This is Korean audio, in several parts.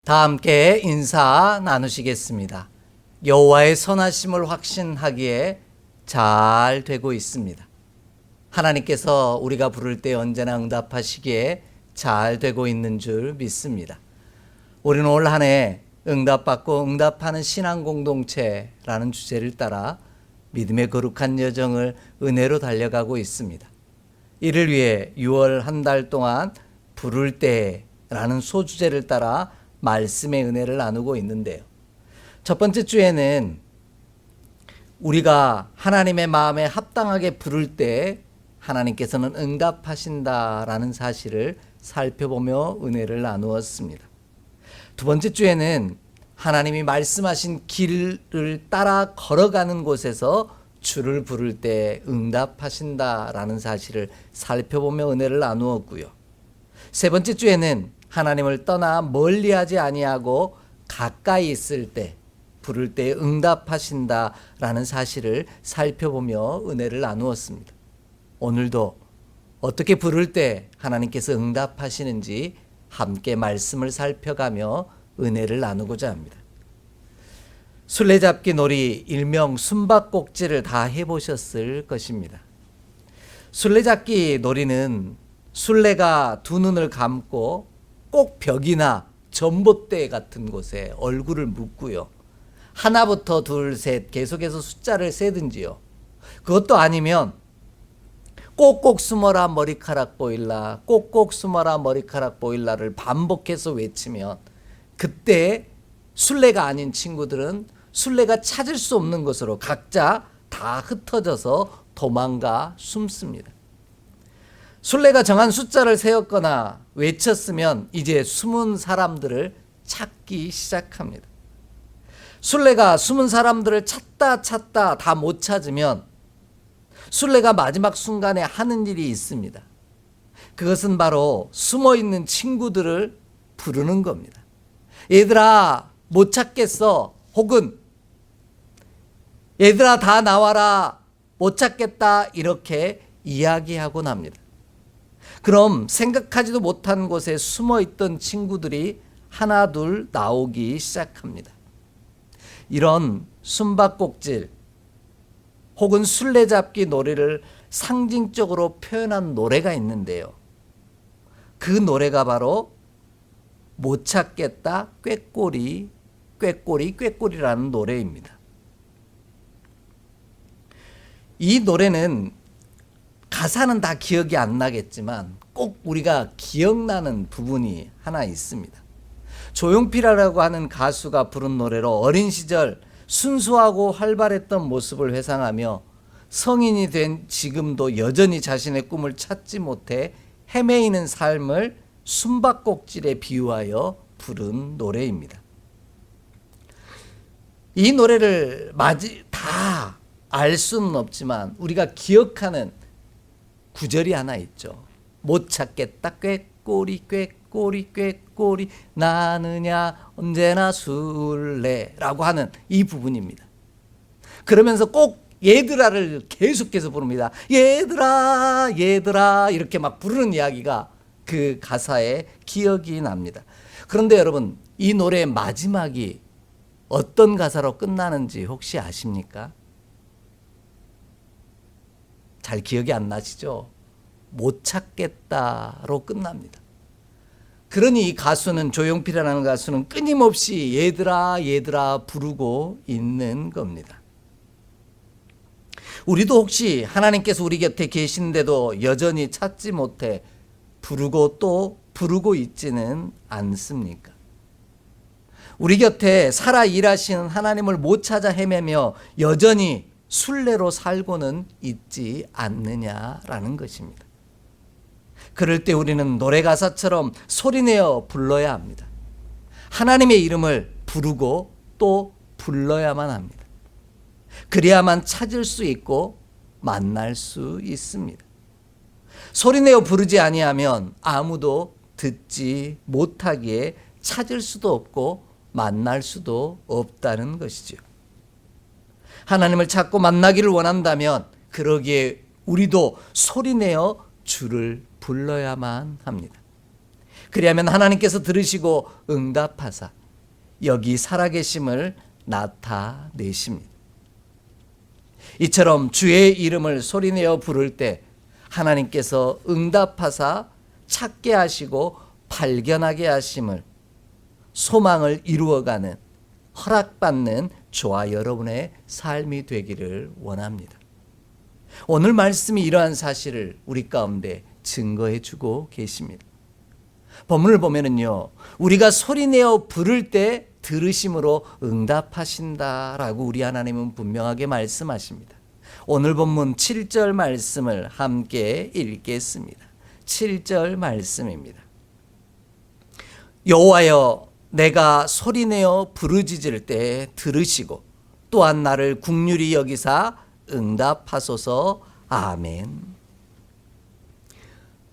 다 함께 인사 나누시겠습니다. 여호와의 선하심을 확신하기에 잘 되고 있습니다. 하나님께서 우리가 부를 때 언제나 응답하시기에 잘 되고 있는 줄 믿습니다. 우리는 올 한 해 응답받고 응답하는 신앙 공동체라는 주제를 따라 믿음의 거룩한 여정을 은혜로 달려가고 있습니다. 이를 위해 6월 한 달 동안 부를 때라는 소주제를 따라 말씀의 은혜를 나누고 있는데요. 첫 번째 주에는 우리가 하나님의 마음에 합당하게 부를 때 하나님께서는 응답하신다라는 사실을 살펴보며 은혜를 나누었습니다. 두 번째 주에는 하나님이 말씀하신 길을 따라 걸어가는 곳에서 주를 부를 때 응답하신다라는 사실을 살펴보며 은혜를 나누었고요. 세 번째 주에는 하나님을 떠나 멀리하지 아니하고 가까이 있을 때 부를 때 응답하신다라는 사실을 살펴보며 은혜를 나누었습니다. 오늘도 어떻게 부를 때 하나님께서 응답하시는지 함께 말씀을 살펴가며 은혜를 나누고자 합니다. 술래잡기 놀이 일명 숨바꼭질을 다 해보셨을 것입니다. 술래잡기 놀이는 술래가 두 눈을 감고 꼭 벽이나 전봇대 같은 곳에 얼굴을 묻고요. 하나부터 둘, 셋 계속해서 숫자를 세든지요. 그것도 아니면 꼭꼭 숨어라 머리카락 보일라, 꼭꼭 숨어라 머리카락 보일라를 반복해서 외치면 그때 술래가 아닌 친구들은 술래가 찾을 수 없는 곳으로 각자 다 흩어져서 도망가 숨습니다. 술래가 정한 숫자를 세었거나 외쳤으면 이제 숨은 사람들을 찾기 시작합니다. 술래가 숨은 사람들을 찾다 다 못 찾으면 술래가 마지막 순간에 하는 일이 있습니다. 그것은 바로 숨어있는 친구들을 부르는 겁니다. 얘들아 못 찾겠어, 혹은 얘들아 다 나와라, 못 찾겠다, 이렇게 이야기하곤 합니다. 그럼 생각하지도 못한 곳에 숨어있던 친구들이 하나 둘 나오기 시작합니다. 이런 숨바꼭질 혹은 술래잡기 놀이를 상징적으로 표현한 노래가 있는데요. 그 노래가 바로 못 찾겠다 꾀꼬리 꾀꼬리 꾀꼬리라는 노래입니다. 이 노래는 가사는 다 기억이 안 나겠지만 꼭 우리가 기억나는 부분이 하나 있습니다. 조용필이라고 하는 가수가 부른 노래로 어린 시절 순수하고 활발했던 모습을 회상하며 성인이 된 지금도 여전히 자신의 꿈을 찾지 못해 헤매이는 삶을 숨바꼭질에 비유하여 부른 노래입니다. 이 노래를 다 알 수는 없지만 우리가 기억하는 구절이 하나 있죠. 못 찾겠다 꾀꼬리 꾀꼬리 꾀꼬리 나느냐 언제나 술래라고 하는 이 부분입니다. 그러면서 꼭 얘들아를 계속해서 부릅니다. 얘들아 얘들아 이렇게 막 부르는 이야기가 그 가사에 기억이 납니다. 그런데 여러분, 이 노래의 마지막이 어떤 가사로 끝나는지 혹시 아십니까? 잘 기억이 안 나시죠? 못 찾겠다로 끝납니다. 그러니 이 가수는, 조용필이라는 가수는 끊임없이 얘들아 얘들아 부르고 있는 겁니다. 우리도 혹시 하나님께서 우리 곁에 계신데도 여전히 찾지 못해 부르고 또 부르고 있지는 않습니까? 우리 곁에 살아 일하시는 하나님을 못 찾아 헤매며 여전히 술래로 살고는 있지 않느냐라는 것입니다. 그럴 때 우리는 노래 가사처럼 소리내어 불러야 합니다. 하나님의 이름을 부르고 또 불러야만 합니다. 그래야만 찾을 수 있고 만날 수 있습니다. 소리내어 부르지 아니하면 아무도 듣지 못하기에 찾을 수도 없고 만날 수도 없다는 것이죠. 하나님을 찾고 만나기를 원한다면 그러기에 우리도 소리내어 주를 불러야만 합니다. 그리하면 하나님께서 들으시고 응답하사 여기 살아계심을 나타내십니다. 이처럼 주의 이름을 소리내어 부를 때 하나님께서 응답하사 찾게 하시고 발견하게 하심을, 소망을 이루어가는, 허락받는 저와 여러분의 삶이 되기를 원합니다. 오늘 말씀이 이러한 사실을 우리 가운데 증거해 주고 계십니다. 본문을 보면은요, 우리가 소리내어 부를 때 들으심으로 응답하신다라고 우리 하나님은 분명하게 말씀하십니다. 오늘 본문 7절 말씀을 함께 읽겠습니다. 7절 말씀입니다. 여호와여, 내가 소리내어 부르짖을 때 들으시고 또한 나를 긍휼히 여기사 응답하소서. 아멘.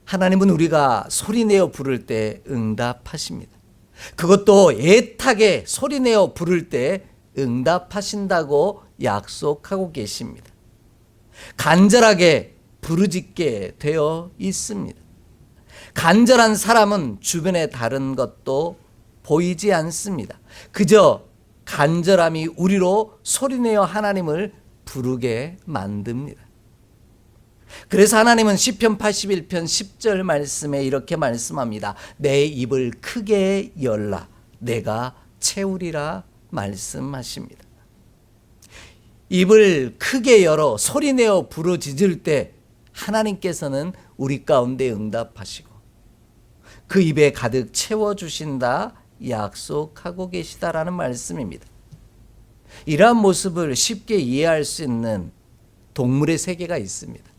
하나님은 우리가 소리내어 부를 때 응답하십니다. 그것도 애타게 소리내어 부를 때 응답하신다고 약속하고 계십니다. 간절하게 부르짖게 되어 있습니다. 간절한 사람은 주변에 다른 것도 보이지 않습니다. 그저 간절함이 우리로 소리내어 하나님을 부르게 만듭니다. 그래서 하나님은 시편 81편 10절 말씀에 이렇게 말씀합니다. 내 입을 크게 열라 내가 채우리라 말씀하십니다. 입을 크게 열어 소리내어 부르짖을 때 하나님께서는 우리 가운데 응답하시고 그 입에 가득 채워주신다 약속하고 계시다라는 말씀입니다. 이러한 모습을 쉽게 이해할 수 있는 동물의 세계가 있습니다.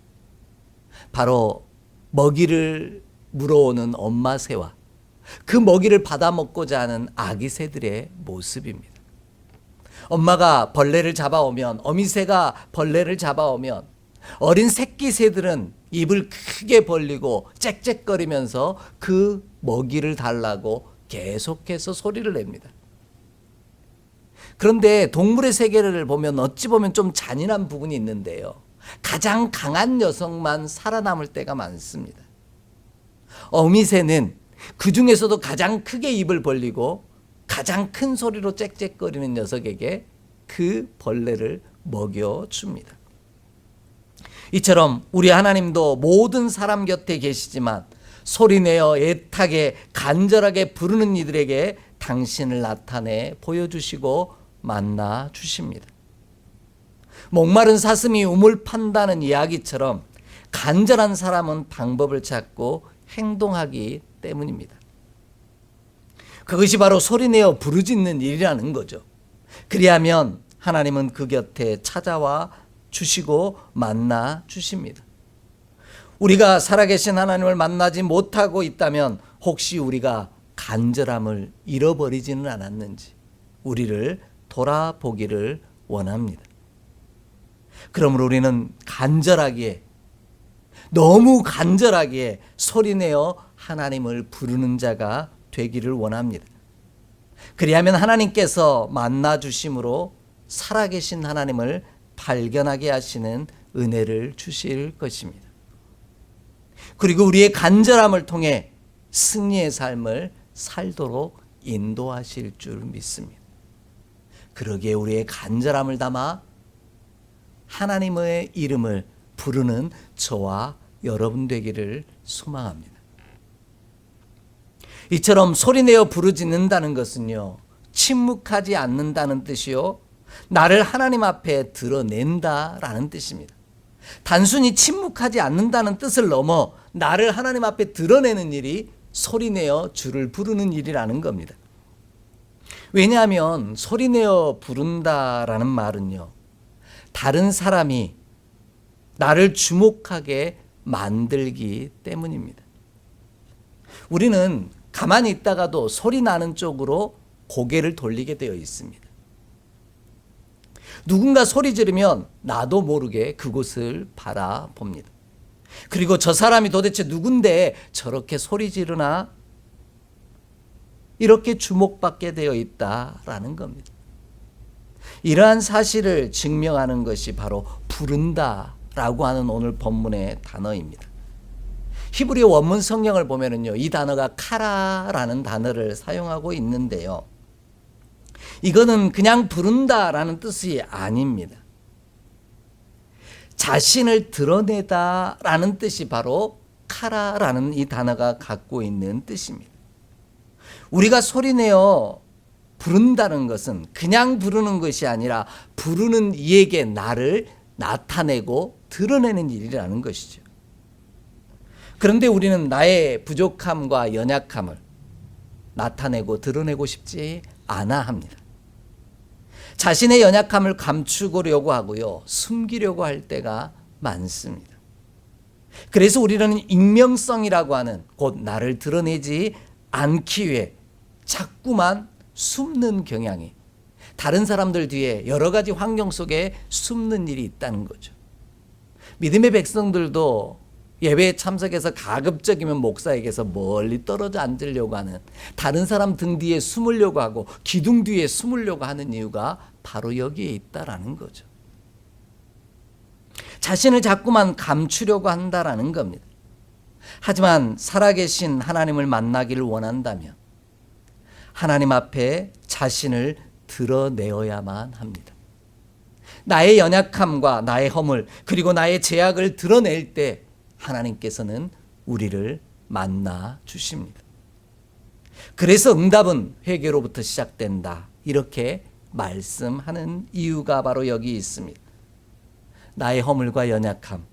바로 먹이를 물어오는 엄마 새와 그 먹이를 받아먹고자 하는 아기 새들의 모습입니다. 엄마가 벌레를 잡아오면, 어미새가 벌레를 잡아오면 어린 새끼 새들은 입을 크게 벌리고 짹짹거리면서 그 먹이를 달라고 계속해서 소리를 냅니다. 그런데 동물의 세계를 보면 어찌 보면 좀 잔인한 부분이 있는데요. 가장 강한 녀석만 살아남을 때가 많습니다. 어미새는 그 중에서도 가장 크게 입을 벌리고 가장 큰 소리로 짹짹거리는 녀석에게 그 벌레를 먹여줍니다. 이처럼 우리 하나님도 모든 사람 곁에 계시지만 소리내어 애타게 간절하게 부르는 이들에게 당신을 나타내 보여주시고 만나 주십니다. 목마른 사슴이 우물 판다는 이야기처럼 간절한 사람은 방법을 찾고 행동하기 때문입니다. 그것이 바로 소리내어 부르짖는 일이라는 거죠. 그리하면 하나님은 그 곁에 찾아와 주시고 만나 주십니다. 우리가 살아계신 하나님을 만나지 못하고 있다면 혹시 우리가 간절함을 잃어버리지는 않았는지 우리를 돌아보기를 원합니다. 그러므로 우리는 간절하게, 너무 간절하게 소리내어 하나님을 부르는 자가 되기를 원합니다. 그리하면 하나님께서 만나 주심으로 살아계신 하나님을 발견하게 하시는 은혜를 주실 것입니다. 그리고 우리의 간절함을 통해 승리의 삶을 살도록 인도하실 줄 믿습니다. 그러기에 우리의 간절함을 담아 하나님의 이름을 부르는 저와 여러분 되기를 소망합니다. 이처럼 소리내어 부르짖는다는 것은요, 침묵하지 않는다는 뜻이요, 나를 하나님 앞에 드러낸다라는 뜻입니다. 단순히 침묵하지 않는다는 뜻을 넘어 나를 하나님 앞에 드러내는 일이 소리내어 주를 부르는 일이라는 겁니다. 왜냐하면 소리내어 부른다라는 말은요, 다른 사람이 나를 주목하게 만들기 때문입니다. 우리는 가만히 있다가도 소리 나는 쪽으로 고개를 돌리게 되어 있습니다. 누군가 소리 지르면 나도 모르게 그곳을 바라봅니다. 그리고 저 사람이 도대체 누군데 저렇게 소리 지르나? 이렇게 주목받게 되어 있다라는 겁니다. 이러한 사실을 증명하는 것이 바로 부른다라고 하는 오늘 본문의 단어입니다. 히브리 원문 성경을 보면은요, 이 단어가 카라라는 단어를 사용하고 있는데요. 이거는 그냥 부른다라는 뜻이 아닙니다. 자신을 드러내다라는 뜻이 바로 카라라는 이 단어가 갖고 있는 뜻입니다. 우리가 소리내어 부른다는 것은 그냥 부르는 것이 아니라 부르는 이에게 나를 나타내고 드러내는 일이라는 것이죠. 그런데 우리는 나의 부족함과 연약함을 나타내고 드러내고 싶지 않아 합니다. 자신의 연약함을 감추려고 하고요, 숨기려고 할 때가 많습니다. 그래서 우리는 익명성이라고 하는, 곧 나를 드러내지 않기 위해 자꾸만 숨는 경향이, 다른 사람들 뒤에 여러 가지 환경 속에 숨는 일이 있다는 거죠. 믿음의 백성들도 예배에 참석해서 가급적이면 목사에게서 멀리 떨어져 앉으려고 하는, 다른 사람 등 뒤에 숨으려고 하고 기둥 뒤에 숨으려고 하는 이유가 바로 여기에 있다라는 거죠. 자신을 자꾸만 감추려고 한다라는 겁니다. 하지만 살아계신 하나님을 만나기를 원한다면 하나님 앞에 자신을 드러내어야만 합니다. 나의 연약함과 나의 허물, 그리고 나의 죄악을 드러낼 때 하나님께서는 우리를 만나 주십니다. 그래서 응답은 회개로부터 시작된다, 이렇게 말씀하는 이유가 바로 여기 있습니다. 나의 허물과 연약함,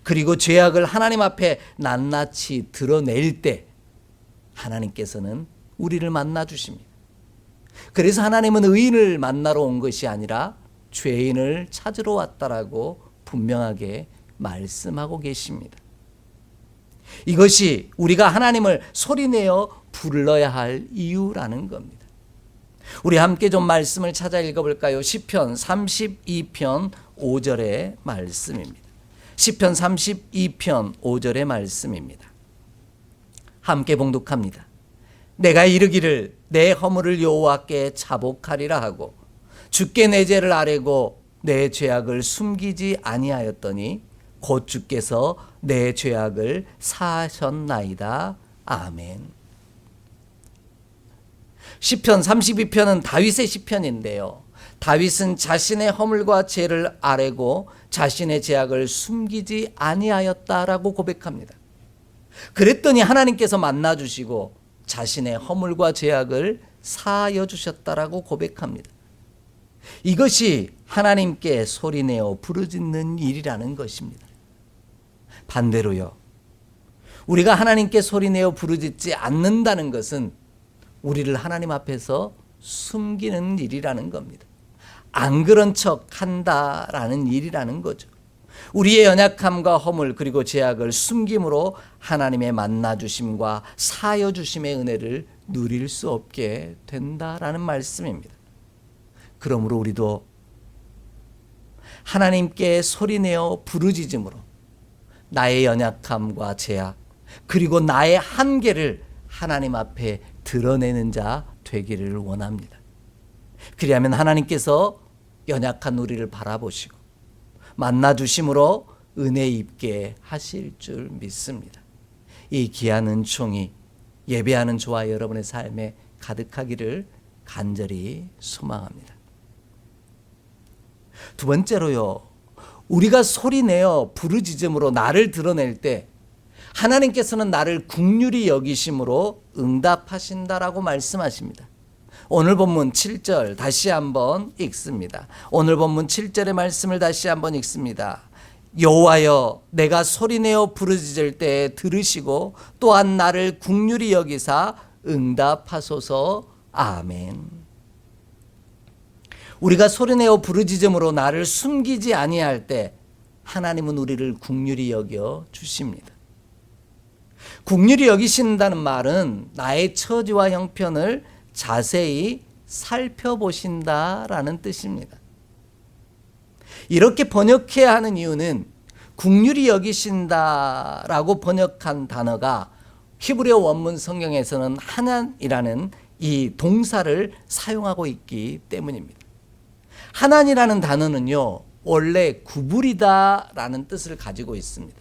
그리고 죄악을 하나님 앞에 낱낱이 드러낼 때 하나님께서는 우리를 만나 주십니다. 그래서 하나님은 의인을 만나러 온 것이 아니라 죄인을 찾으러 왔다라고 분명하게 말씀하고 계십니다. 이것이 우리가 하나님을 소리내어 불러야 할 이유라는 겁니다. 우리 함께 좀 말씀을 찾아 읽어볼까요? 시편 32편 5절의 말씀입니다. 시편 32편 5절의 말씀입니다. 함께 봉독합니다. 내가 이르기를 내 허물을 여호와께 자복하리라 하고 주께 내 죄를 아뢰고 내 죄악을 숨기지 아니하였더니 곧 주께서 내 죄악을 사하셨나이다. 아멘. 시편 32편은 다윗의 시편인데요. 다윗은 자신의 허물과 죄를 아뢰고 자신의 죄악을 숨기지 아니하였다라고 고백합니다. 그랬더니 하나님께서 만나 주시고 자신의 허물과 죄악을 사하여 주셨다라고 고백합니다. 이것이 하나님께 소리내어 부르짖는 일이라는 것입니다. 반대로요, 우리가 하나님께 소리내어 부르짖지 않는다는 것은 우리를 하나님 앞에서 숨기는 일이라는 겁니다. 안 그런 척 한다라는 일이라는 거죠. 우리의 연약함과 허물, 그리고 죄악을 숨김으로 하나님의 만나주심과 사여주심의 은혜를 누릴 수 없게 된다라는 말씀입니다. 그러므로 우리도 하나님께 소리내어 부르짖음으로 나의 연약함과 죄악, 그리고 나의 한계를 하나님 앞에 드러내는 자 되기를 원합니다. 그리하면 하나님께서 연약한 우리를 바라보시고 만나 주심으로 은혜 입게 하실 줄 믿습니다. 이 귀한 은총이 예배하는 저와 여러분의 삶에 가득하기를 간절히 소망합니다. 두 번째로요, 우리가 소리내어 부르짖음으로 나를 드러낼 때 하나님께서는 나를 긍휼히 여기심으로 응답하신다라고 말씀하십니다. 오늘 본문 7절 다시 한번 읽습니다. 오늘 본문 7절의 말씀을 다시 한번 읽습니다. 여호와여, 내가 소리내어 부르짖을 때 들으시고 또한 나를 긍휼히 여기사 응답하소서. 아멘. 우리가 소리내어 부르짖음으로 나를 숨기지 아니할 때 하나님은 우리를 긍휼히 여겨 주십니다. 긍휼히 여기신다는 말은 나의 처지와 형편을 자세히 살펴보신다라는 뜻입니다. 이렇게 번역해야 하는 이유는 긍휼히 여기신다라고 번역한 단어가 히브리어 원문 성경에서는 하난이라는 이 동사를 사용하고 있기 때문입니다. 하난이라는 단어는요, 원래 구부리다라는 뜻을 가지고 있습니다.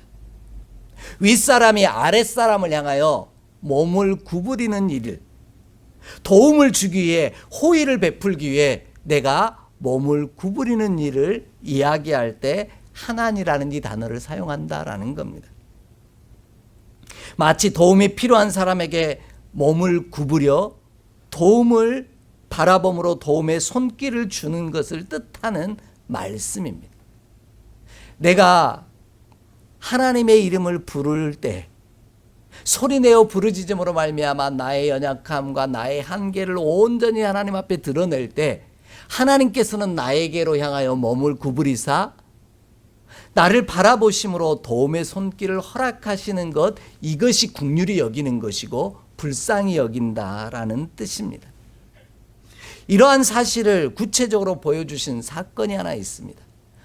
윗사람이 아랫사람을 향하여 몸을 구부리는 일, 도움을 주기 위해, 호의를 베풀기 위해 내가 몸을 구부리는 일을 이야기할 때 하나니라는 이 단어를 사용한다라는 겁니다. 마치 도움이 필요한 사람에게 몸을 구부려 도움을 바라봄으로 도움의 손길을 주는 것을 뜻하는 말씀입니다. 내가 하나님의 이름을 부를 때 소리내어 부르짖음으로 말미암아 나의 연약함과 나의 한계를 온전히 하나님 앞에 드러낼 때 하나님께서는 나에게로 향하여 몸을 구부리사 나를 바라보심으로 도움의 손길을 허락하시는 것, 이것이 긍휼히 여기는 것이고 불쌍히 여긴다라는 뜻입니다. 이러한 사실을 구체적으로 보여주신 사건이 하나 있습니다.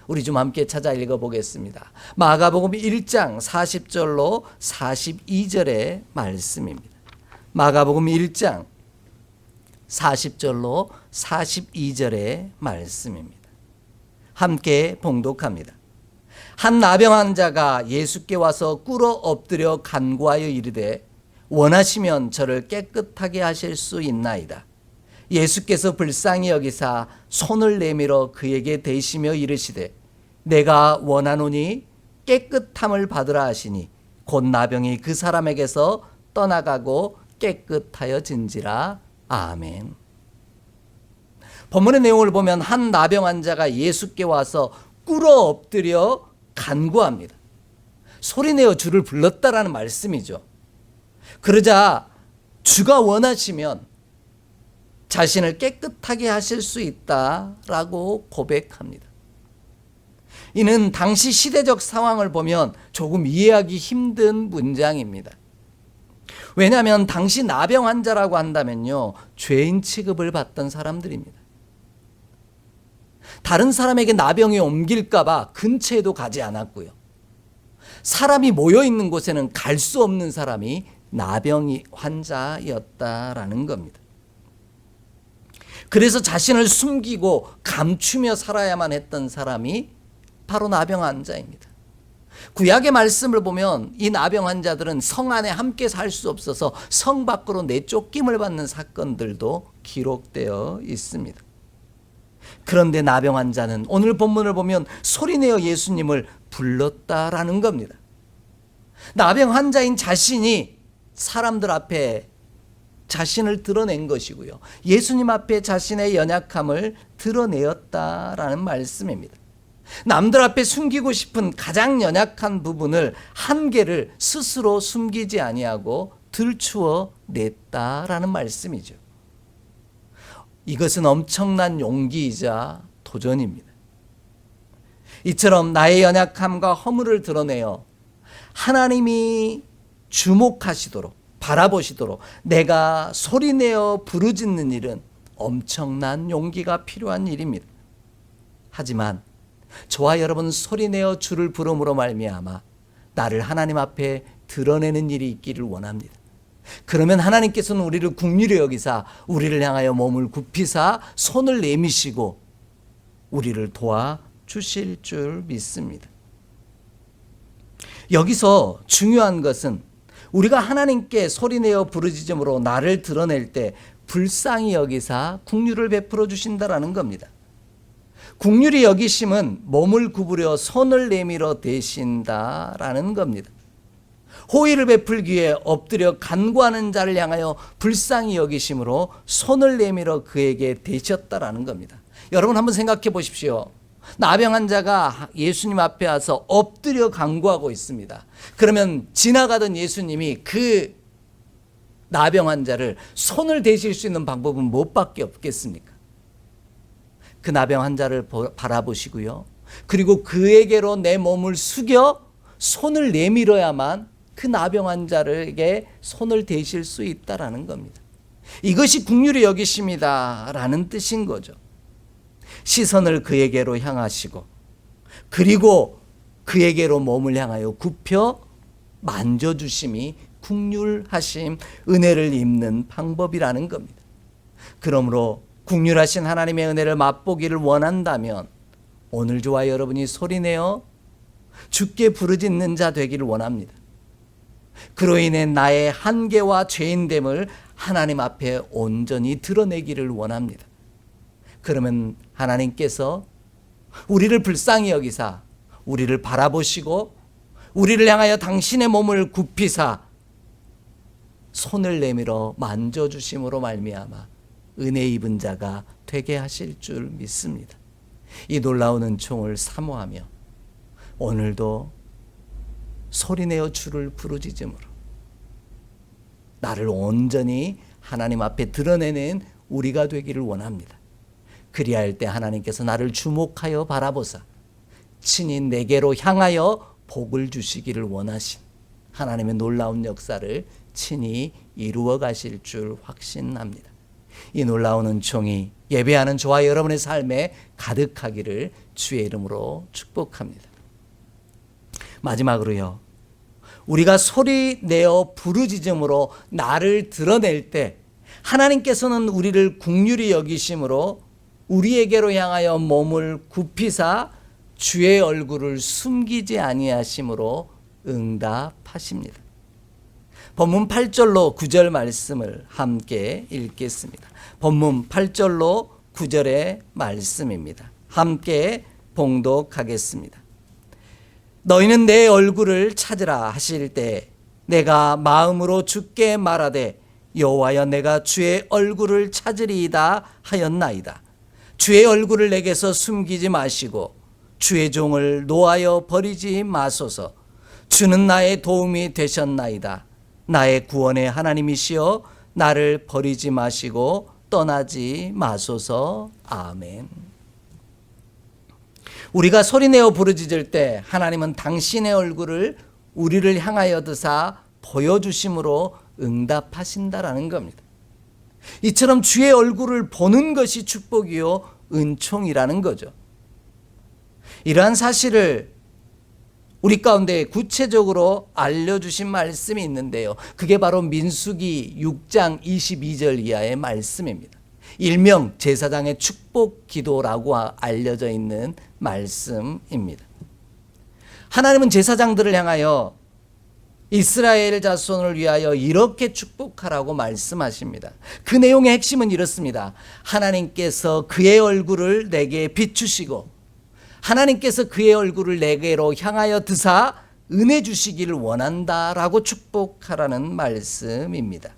우리 좀 함께 찾아 읽어보겠습니다. 마가복음 1장 40절로 42절의 말씀입니다. 마가복음 1장 40절로 42절의 말씀입니다. 함께 봉독합니다. 한 나병 환자가 예수께 와서 꿇어 엎드려 간구하여 이르되 원하시면 저를 깨끗하게 하실 수 있나이다. 예수께서 불쌍히 여기사 손을 내밀어 그에게 대시며 이르시되 내가 원하노니 깨끗함을 받으라 하시니 곧 나병이 그 사람에게서 떠나가고 깨끗하여진지라. 아멘. 본문의 내용을 보면 한 나병 환자가 예수께 와서 꿇어 엎드려 간구합니다. 소리내어 주를 불렀다라는 말씀이죠. 그러자 주가 원하시면 자신을 깨끗하게 하실 수 있다라고 고백합니다. 이는 당시 시대적 상황을 보면 조금 이해하기 힘든 문장입니다. 왜냐하면 당시 나병 환자라고 한다면요, 죄인 취급을 받던 사람들입니다. 다른 사람에게 나병이 옮길까 봐 근처에도 가지 않았고요. 사람이 모여 있는 곳에는 갈 수 없는 사람이 나병 환자였다라는 겁니다. 그래서 자신을 숨기고 감추며 살아야만 했던 사람이 바로 나병 환자입니다. 구약의 말씀을 보면 이 나병 환자들은 성 안에 함께 살 수 없어서 성 밖으로 내쫓김을 받는 사건들도 기록되어 있습니다. 그런데 나병 환자는 오늘 본문을 보면 소리내어 예수님을 불렀다라는 겁니다. 나병 환자인 자신이 사람들 앞에 자신을 드러낸 것이고요. 예수님 앞에 자신의 연약함을 드러내었다라는 말씀입니다. 남들 앞에 숨기고 싶은 가장 연약한 부분을, 한계를 스스로 숨기지 아니하고 들추어 냈다라는 말씀이죠. 이것은 엄청난 용기이자 도전입니다. 이처럼 나의 연약함과 허물을 드러내어 하나님이 주목하시도록, 바라보시도록 내가 소리내어 부르짖는 일은 엄청난 용기가 필요한 일입니다. 하지만 저와 여러분 소리내어 주를 부름으로 말미암아 나를 하나님 앞에 드러내는 일이 있기를 원합니다. 그러면 하나님께서는 우리를 긍휼히 여기사 우리를 향하여 몸을 굽히사 손을 내미시고 우리를 도와주실 줄 믿습니다. 여기서 중요한 것은 우리가 하나님께 소리내어 부르짖음으로 나를 드러낼 때 불쌍히 여기사 긍휼을 베풀어 주신다라는 겁니다. 긍휼히 여기심은 몸을 구부려 손을 내밀어 대신다라는 겁니다. 호의를 베풀기 위해 엎드려 간구하는 자를 향하여 불쌍히 여기심으로 손을 내밀어 그에게 대셨다라는 겁니다. 여러분 한번 생각해 보십시오. 나병 환자가 예수님 앞에 와서 엎드려 간구하고 있습니다. 그러면 지나가던 예수님이 그 나병 환자를 손을 대실 수 있는 방법은 무엇밖에 없겠습니까? 그 나병 환자를 바라보시고요. 그리고 그에게로 내 몸을 숙여 손을 내밀어야만 그 나병 환자에게 손을 대실 수 있다라는 겁니다. 이것이 긍휼히 여기심이다라는 뜻인 거죠. 시선을 그에게로 향하시고 그리고 그에게로 몸을 향하여 굽혀 만져주심이 긍휼하심, 은혜를 입는 방법이라는 겁니다. 그러므로 긍휼하신 하나님의 은혜를 맛보기를 원한다면 오늘 저와 여러분이 소리내어 주께 부르짖는 자 되기를 원합니다. 그로 인해 나의 한계와 죄인됨을 하나님 앞에 온전히 드러내기를 원합니다. 그러면 하나님께서 우리를 불쌍히 여기사 우리를 바라보시고 우리를 향하여 당신의 몸을 굽히사 손을 내밀어 만져주심으로 말미암아 은혜 입은 자가 되게 하실 줄 믿습니다. 이 놀라운 은총을 사모하며 오늘도 소리내어 주를 부르짖음으로 나를 온전히 하나님 앞에 드러내는 우리가 되기를 원합니다. 그리할 때 하나님께서 나를 주목하여 바라보사 친히 내게로 향하여 복을 주시기를 원하신 하나님의 놀라운 역사를 친히 이루어 가실 줄 확신합니다. 이 놀라운 은총이 예배하는 저와 여러분의 삶에 가득하기를 주의 이름으로 축복합니다. 마지막으로요, 우리가 소리 내어 부르짖음으로 나를 드러낼 때 하나님께서는 우리를 긍휼히 여기심으로 우리에게로 향하여 몸을 굽히사 주의 얼굴을 숨기지 아니하심으로 응답하십니다. 본문 8절로 9절 말씀을 함께 읽겠습니다. 본문 8절로 9절의 말씀입니다. 함께 봉독하겠습니다. 너희는 내 얼굴을 찾으라 하실 때 내가 마음으로 주께 말하되 여호와여 내가 주의 얼굴을 찾으리이다 하였나이다. 주의 얼굴을 내게서 숨기지 마시고 주의 종을 노하여 버리지 마소서. 주는 나의 도움이 되셨나이다. 나의 구원의 하나님이시여 나를 버리지 마시고 떠나지 마소서. 아멘. 우리가 소리내어 부르짖을 때 하나님은 당신의 얼굴을 우리를 향하여 드사 보여주심으로 응답하신다라는 겁니다. 이처럼 주의 얼굴을 보는 것이 축복이요 은총이라는 거죠. 이러한 사실을 우리 가운데 구체적으로 알려주신 말씀이 있는데요. 그게 바로 민수기 6장 22절 이하의 말씀입니다. 일명 제사장의 축복 기도라고 알려져 있는 말씀입니다. 하나님은 제사장들을 향하여 이스라엘 자손을 위하여 이렇게 축복하라고 말씀하십니다. 그 내용의 핵심은 이렇습니다. 하나님께서 그의 얼굴을 내게 비추시고 하나님께서 그의 얼굴을 내게로 향하여 드사 은혜 주시기를 원한다라고 축복하라는 말씀입니다.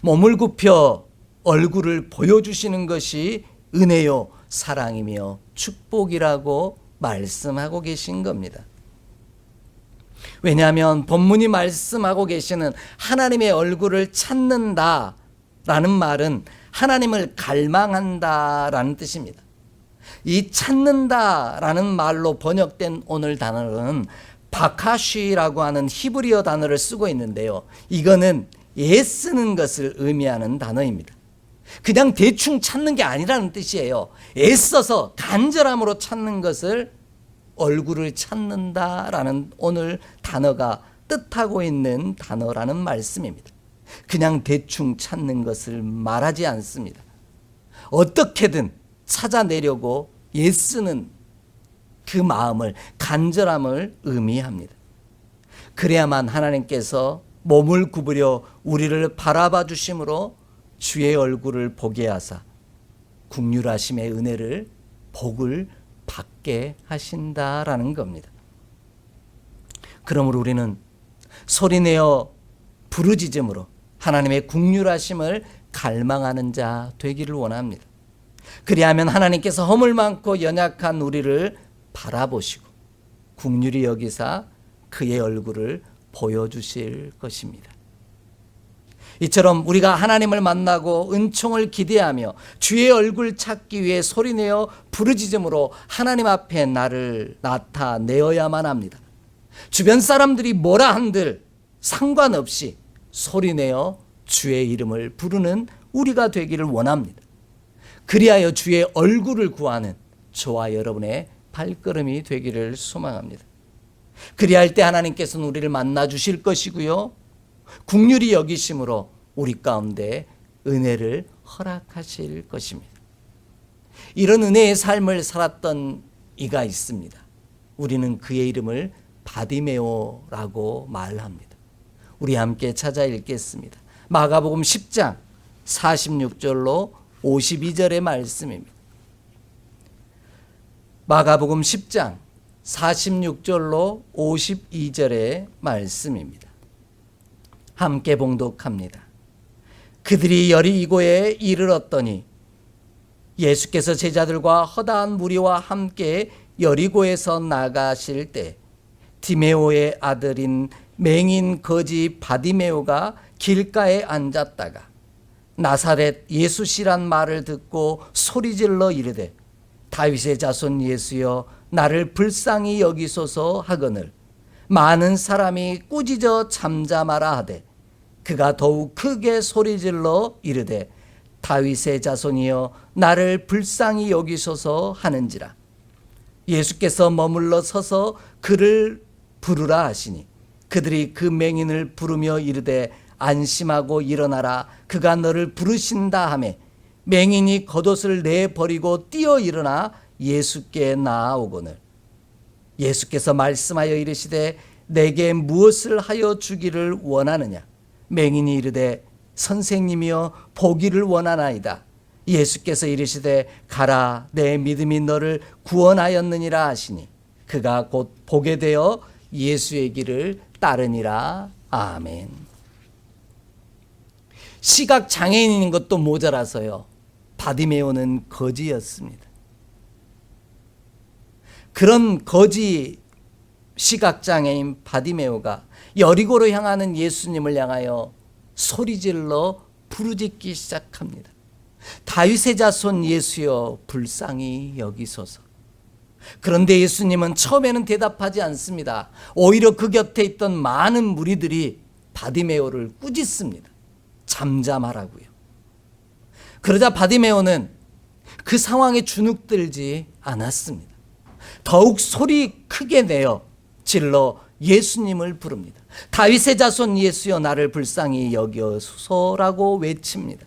몸을 굽혀 얼굴을 보여주시는 것이 은혜요 사랑이며 축복이라고 말씀하고 계신 겁니다. 왜냐하면 본문이 말씀하고 계시는 하나님의 얼굴을 찾는다라는 말은 하나님을 갈망한다라는 뜻입니다. 이 찾는다라는 말로 번역된 오늘 단어는 바카시라고 하는 히브리어 단어를 쓰고 있는데요. 이거는 애쓰는 것을 의미하는 단어입니다. 그냥 대충 찾는 게 아니라는 뜻이에요. 애써서 간절함으로 찾는 것을 얼굴을 찾는다라는 오늘 단어가 뜻하고 있는 단어라는 말씀입니다. 그냥 대충 찾는 것을 말하지 않습니다. 어떻게든 찾아내려고 애쓰는 그 마음을, 간절함을 의미합니다. 그래야만 하나님께서 몸을 구부려 우리를 바라봐 주심으로 주의 얼굴을 보게 하사 긍휼하심의 은혜를, 복을 받게 하신다라는 겁니다. 그러므로 우리는 소리내어 부르짖음으로 하나님의 긍휼하심을 갈망하는 자 되기를 원합니다. 그리하면 하나님께서 허물 많고 연약한 우리를 바라보시고 긍휼히 여기사 그의 얼굴을 보여주실 것입니다. 이처럼 우리가 하나님을 만나고 은총을 기대하며 주의 얼굴 찾기 위해 소리내어 부르짖음으로 하나님 앞에 나를 나타내어야만 합니다. 주변 사람들이 뭐라 한들 상관없이 소리내어 주의 이름을 부르는 우리가 되기를 원합니다. 그리하여 주의 얼굴을 구하는 저와 여러분의 발걸음이 되기를 소망합니다. 그리할 때 하나님께서는 우리를 만나 주실 것이고요, 긍휼히 여기심으로 우리 가운데 은혜를 허락하실 것입니다. 이런 은혜의 삶을 살았던 이가 있습니다. 우리는 그의 이름을 바디메오라고 말합니다. 우리 함께 찾아 읽겠습니다. 마가복음 10장 46절로 52절의 말씀입니다. 마가복음 10장 46절로 52절의 말씀입니다. 함께 봉독합니다. 그들이 여리고에 이르렀더니 예수께서 제자들과 허다한 무리와 함께 여리고에서 나가실 때 디메오의 아들인 맹인 거지 바디메오가 길가에 앉았다가 나사렛 예수시란 말을 듣고 소리질러 이르되 다윗의 자손 예수여 나를 불쌍히 여기소서 하거늘 많은 사람이 꾸짖어 잠잠하라 하되 그가 더욱 크게 소리질러 이르되 다윗의 자손이여 나를 불쌍히 여기소서 하는지라. 예수께서 머물러 서서 그를 부르라 하시니 그들이 그 맹인을 부르며 이르되 안심하고 일어나라 그가 너를 부르신다 하매 맹인이 겉옷을 내버리고 뛰어 일어나 예수께 나아오거늘 예수께서 말씀하여 이르시되 내게 무엇을 하여 주기를 원하느냐. 맹인이 이르되 선생님이여 보기를 원하나이다. 예수께서 이르시되 가라 내 믿음이 너를 구원하였느니라 하시니 그가 곧 보게 되어 예수의 길을 따르니라. 아멘. 시각 장애인인 것도 모자라서요. 바디메오는 거지였습니다. 그런 거지 시각장애인 바디메오가 여리고로 향하는 예수님을 향하여 소리질러 부르짖기 시작합니다. 다윗의 자손 예수여 불쌍히 여기소서. 그런데 예수님은 처음에는 대답하지 않습니다. 오히려 그 곁에 있던 많은 무리들이 바디메오를 꾸짖습니다. 잠잠하라고요. 그러자 바디메오는 그 상황에 주눅들지 않았습니다. 더욱 소리 크게 내어 질러 예수님을 부릅니다. 다윗의 자손 예수여 나를 불쌍히 여기소서라고 외칩니다.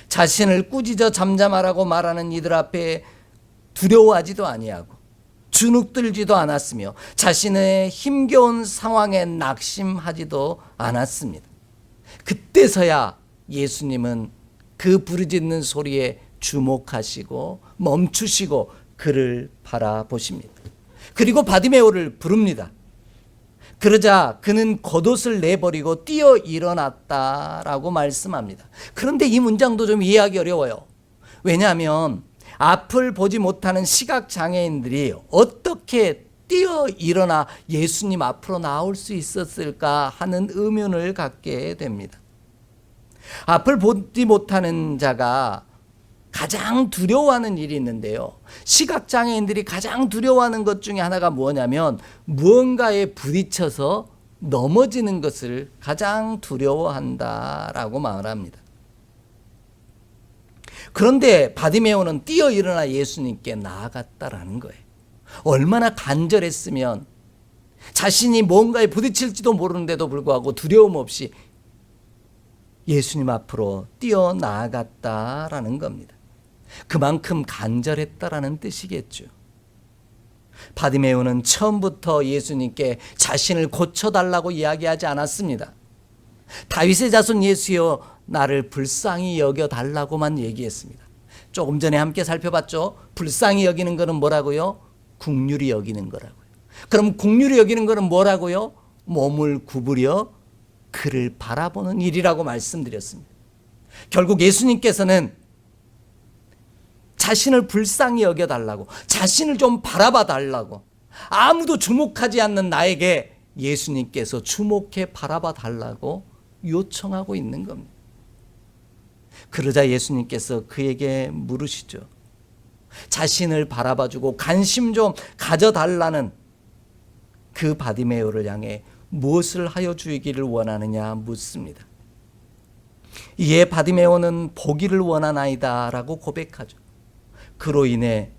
자신을 꾸짖어 잠잠하라고 말하는 이들 앞에 두려워하지도 아니하고 주눅들지도 않았으며 자신의 힘겨운 상황에 낙심하지도 않았습니다. 그때서야 예수님은 그 부르짖는 소리에 주목하시고 멈추시고 그를 바라보십니다. 그리고 바디메오를 부릅니다. 그러자 그는 겉옷을 내버리고 뛰어 일어났다라고 말씀합니다. 그런데 이 문장도 좀 이해하기 어려워요. 왜냐하면 앞을 보지 못하는 시각장애인들이 어떻게 뛰어 일어나 예수님 앞으로 나올 수 있었을까 하는 의문을 갖게 됩니다. 앞을 보지 못하는 자가 가장 두려워하는 일이 있는데요. 시각장애인들이 가장 두려워하는 것 중에 하나가 뭐냐면 무언가에 부딪혀서 넘어지는 것을 가장 두려워한다라고 말합니다. 그런데 바디메오는 뛰어 일어나 예수님께 나아갔다라는 거예요. 얼마나 간절했으면 자신이 뭔가에 부딪힐지도 모르는데도 불구하고 두려움 없이 예수님 앞으로 뛰어 나아갔다라는 겁니다. 그만큼 간절했다라는 뜻이겠죠. 바디메오는 처음부터 예수님께 자신을 고쳐달라고 이야기하지 않았습니다. 다윗의 자손 예수여 나를 불쌍히 여겨달라고만 얘기했습니다. 조금 전에 함께 살펴봤죠. 불쌍히 여기는 거는 뭐라고요? 긍휼히 여기는 거라고요. 그럼 긍휼히 여기는 거는 뭐라고요? 몸을 구부려 그를 바라보는 일이라고 말씀드렸습니다. 결국 예수님께서는 자신을 불쌍히 여겨달라고, 자신을 좀 바라봐 달라고, 아무도 주목하지 않는 나에게 예수님께서 주목해 바라봐 달라고 요청하고 있는 겁니다. 그러자 예수님께서 그에게 물으시죠. 자신을 바라봐주고 관심 좀 가져달라는 그 바디메오를 향해 무엇을 하여 주기를 원하느냐 묻습니다. 이에 바디메오는 보기를 원하나이다 라고 고백하죠. 그로 인해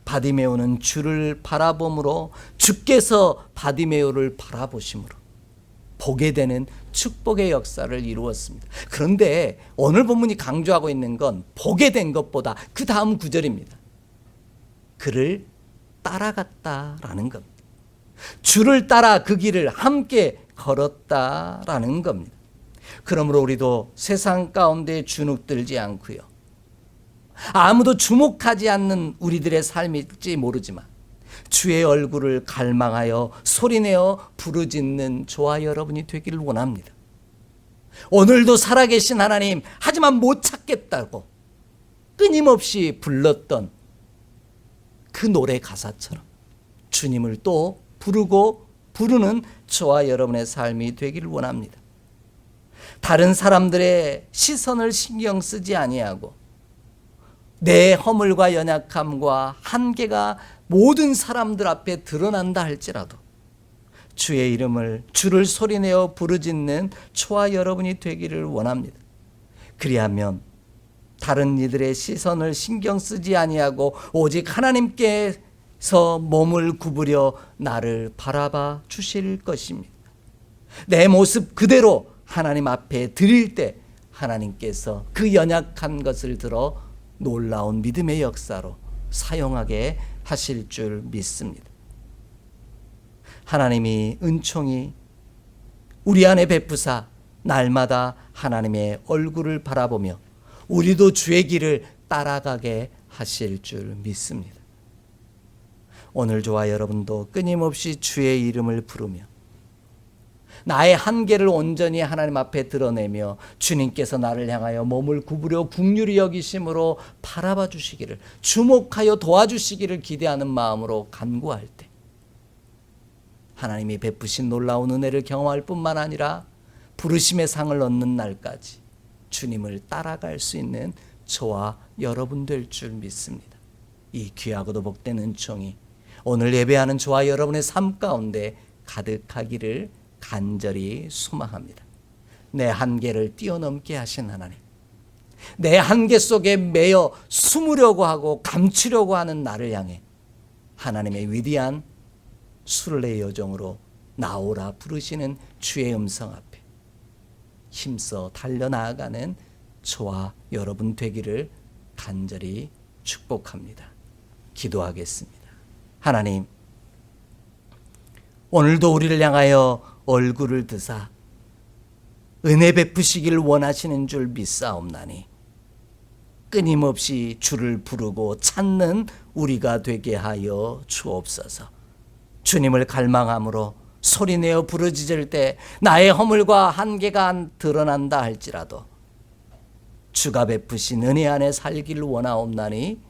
바디메오는 주를 바라봄으로 주께서 바디메오를 바라보심으로 보게 되는 축복의 역사를 이루었습니다. 그런데 오늘 본문이 강조하고 있는 건 보게 된 것보다 그 다음 구절입니다. 그를 따라갔다라는 겁니다. 주를 따라 그 길을 함께 걸었다라는 겁니다. 그러므로 우리도 세상 가운데 주눅들지 않고요, 아무도 주목하지 않는 우리들의 삶일지 모르지만 주의 얼굴을 갈망하여 소리내어 부르짖는 저와 여러분이 되기를 원합니다. 오늘도 살아계신 하나님, 하지만 못 찾겠다고 끊임없이 불렀던 그 노래 가사처럼 주님을 또 부르고 부르는 저와 여러분의 삶이 되기를 원합니다. 다른 사람들의 시선을 신경 쓰지 아니하고 내 허물과 연약함과 한계가 모든 사람들 앞에 드러난다 할지라도 주의 이름을, 주를 소리내어 부르짖는 저와 여러분이 되기를 원합니다. 그리하면 다른 이들의 시선을 신경 쓰지 아니하고 오직 하나님께서 몸을 구부려 나를 바라봐 주실 것입니다. 내 모습 그대로 하나님 앞에 드릴 때 하나님께서 그 연약한 것을 들어 놀라운 믿음의 역사로 사용하게 하실 줄 믿습니다. 하나님이 은총이 우리 안에 베푸사 날마다 하나님의 얼굴을 바라보며 우리도 주의 길을 따라가게 하실 줄 믿습니다. 오늘 저와 여러분도 끊임없이 주의 이름을 부르며 나의 한계를 온전히 하나님 앞에 드러내며 주님께서 나를 향하여 몸을 구부려 긍휼히 여기심으로 바라봐 주시기를, 주목하여 도와주시기를 기대하는 마음으로 간구할 때 하나님이 베푸신 놀라운 은혜를 경험할 뿐만 아니라 부르심의 상을 얻는 날까지 주님을 따라갈 수 있는 저와 여러분 될 줄 믿습니다. 이 귀하고도 복된 은총이 오늘 예배하는 저와 여러분의 삶 가운데 가득하기를 간절히 소망합니다. 내 한계를 뛰어넘게 하신 하나님, 내 한계 속에 매여 숨으려고 하고 감추려고 하는 나를 향해 하나님의 위대한 순례의 여정으로 나오라 부르시는 주의 음성 앞에 힘써 달려나아가는 저와 여러분 되기를 간절히 축복합니다. 기도하겠습니다. 하나님, 오늘도 우리를 향하여 얼굴을 드사 은혜 베푸시길 원하시는 줄 믿사옵나니 끊임없이 주를 부르고 찾는 우리가 되게 하여 주옵소서. 주님을 갈망함으로 소리내어 부르짖을 때 나의 허물과 한계가 드러난다 할지라도 주가 베푸신 은혜 안에 살기를 원하옵나니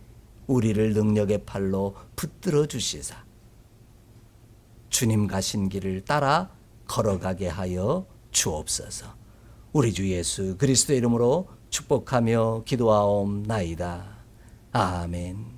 우리를 능력의 팔로 붙들어 주시사 주님 가신 길을 따라 걸어가게 하여 주옵소서. 우리 주 예수 그리스도의 이름으로 축복하며 기도하옵나이다. 아멘.